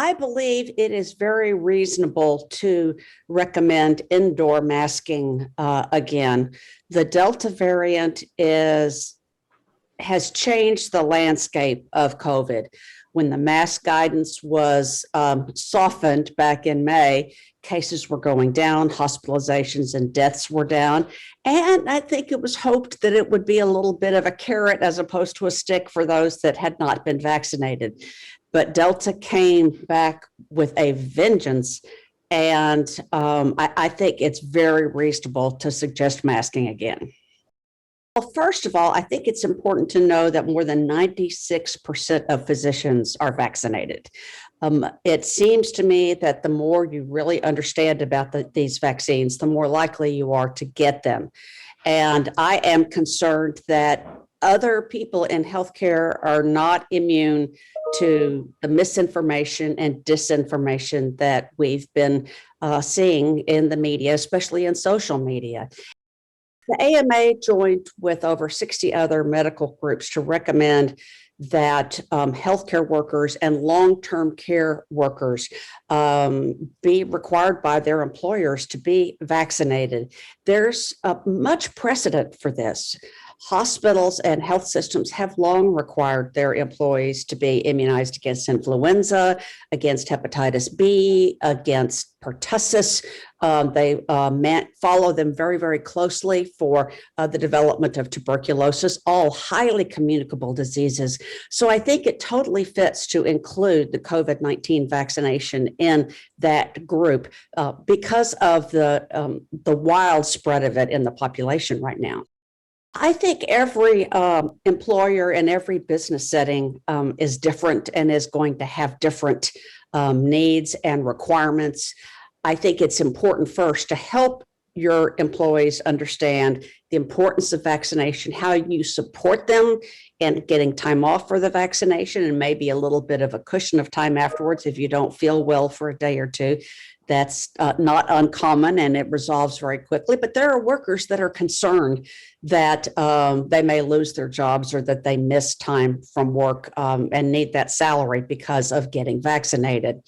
I believe it is very reasonable to recommend indoor masking again. The Delta variant has changed the landscape of COVID. When the mask guidance was softened back in May, cases were going down, hospitalizations and deaths were down. And I think it was hoped that it would be a little bit of a carrot as opposed to a stick for those that had not been vaccinated. But Delta came back with a vengeance. And I think it's very reasonable to suggest masking again. Well, first of all, I think it's important to know that more than 96% of physicians are vaccinated. It seems to me that the more you really understand about these vaccines, the more likely you are to get them. And I am concerned that other people in healthcare are not immune to the misinformation and disinformation that we've been seeing in the media, especially in social media. The AMA joined with over 60 other medical groups to recommend that healthcare workers and long-term care workers be required by their employers to be vaccinated. There's much precedent for this. Hospitals and health systems have long required their employees to be immunized against influenza, against hepatitis B, against pertussis. They follow them very, very closely for the development of tuberculosis, all highly communicable diseases. So I think it totally fits to include the COVID-19 vaccination in that group because of the wild spread of it in the population right now. I think every employer and every business setting is different and is going to have different needs and requirements. I think it's important first to help your employees understand the importance of vaccination, how you support them in getting time off for the vaccination and maybe a little bit of a cushion of time afterwards if you don't feel well for a day or two. That's not uncommon and it resolves very quickly, but there are workers that are concerned that they may lose their jobs or that they miss time from work and need that salary because of getting vaccinated.